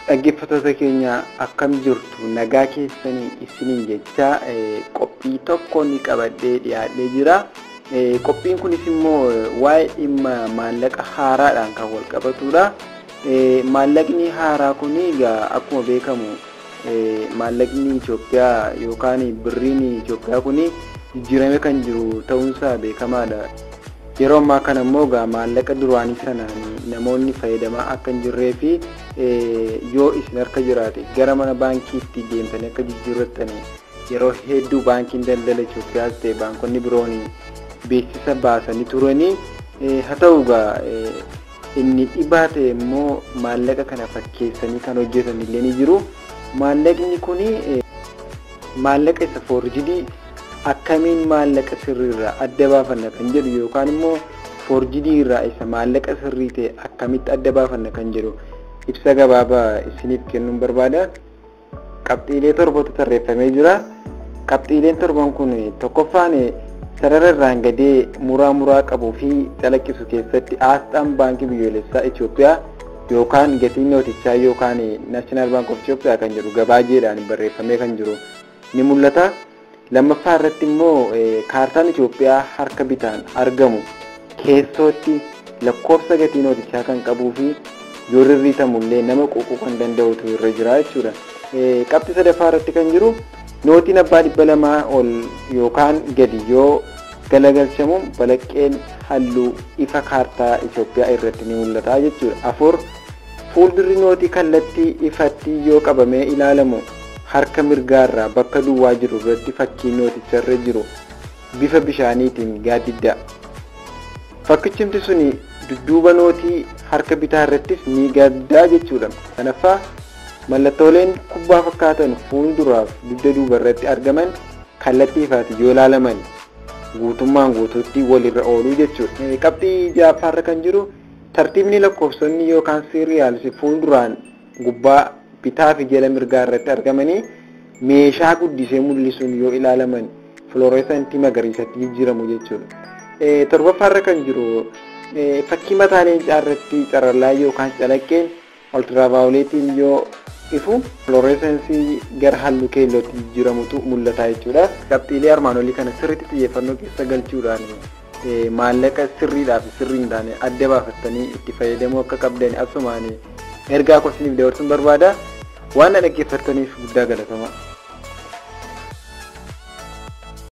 dhaggeeffattoota keenya akkam jirtu nagaa keessanii isiniin jecha qophii tokko ni qabadhee dhiyaadhee jira. Qophiin kunis immoo waa'ee dhimma maallaqa haaraadhaan kan wal qabatudha. Maallaqni haaraa kun akkuma beekamu maallaqni Itoophiyaa yookaan birriin Itoophiyaa kun jijjiiramee kan jiru ta'uunsaa beekamaadha. Yeroo ammaa kana immoo maallaqa duraanii sanaan namoonni fayyadamaa akka hin jirree fi yoo isin harka jiraate gara mana baankiitti deemtanii akka jijjiirrattanii yeroo hedduu baankiin daldala Itoophiyaas ta'e baankonni biroon beeksisa baasanii turanii haa ta'u inni dhibaa ta'e immoo maallaqa kana fakkeessanii kan hojjetan illee ni jiru. Maallaqni kun maallaqa isa forjidii akkamiin maallaqa sirriirraa adda baafanna kan jedhu yookaan immoo forjidii irraa isa maallaqa sirrii ta'e akkamitti adda baafanna kan jedhu ibsa gabaabaa isiniif kennuun barbaada. Qabxiilee torbatu tarreeffamee jira. Qabxiileen torban kun tokkoffaan sarara irraan gadee muraa qabuu fi calaqqisu keessatti asxaan baankii biyyoolessaa Itoophiyaa yookaan gatiin nootichaa yookaan National Bank of Ethiopia kan jedhu gabaajeedhaan barreeffamee kan jiru ni mul'ata. Lammaffaa irratti immoo kaartaan Itoophiyaa harka bitaan argamu keessootti lakkoofsa gatii nootichaa kan qabuu fi yoo rirriitamullee nama quuquu kan danda'utu irra jira jechuudha. Qabxii sadaffaa irratti kan jiru nootiin abbaa 200 ol yookaan gadi yoo galagalchamu balaqqeen halluu ifa kaartaa Itoophiyaa irratti ni mul'ata jechuudha. Afur fuuldurri nootii kallattii ifatti yoo qabamee ilaalamu harka mirgaarraa bakka duwwaa jiru irratti fakkiin nooticharra jiru bifa bishaaniitiin gaaddidda. Fakkichimti suni dudduuba nootii harka bitaa irrattis ni gaddaa jechuudha. Kanaffaa mallattooleen kubbaa fakkaatan fuulduraaf dugda duuba irratti argaman kallattii ifaati yoo ilaalaman guutummaan guutuutti walirra ooluu jechuudha. Qabxii ja'affaarra kan jiru tartiibni lakkoofsonni yookaan siiriyaalsi fuulduraan gubbaa bitaa fi jala mirgaa irratti argamanii meeshaa guddisee mul'isuun yoo ilaalaman fluoresentii magariisatti jijjiiramu jechuudha. Torbaffaarra kan jiru fakkii mataa leencaa irratti carrallaa yookaan calaqqeen ultravaayoleetiin yoo ifu fluoresensii gara halluu keellootti jijjiiramutu mul'ata jechuudha. Qabxiilee armaan olii kana sirriitti xiyyeeffannoo keessa galchuudhaan maallaqa sirriidhaa fi sirrii hin taane adda baafattanii itti fayyadamuu akka qabdan asumaan ergaa kosiniif dabarsuun barbaada. Waan dhaggeeffattaniif guddaa galatoomaa.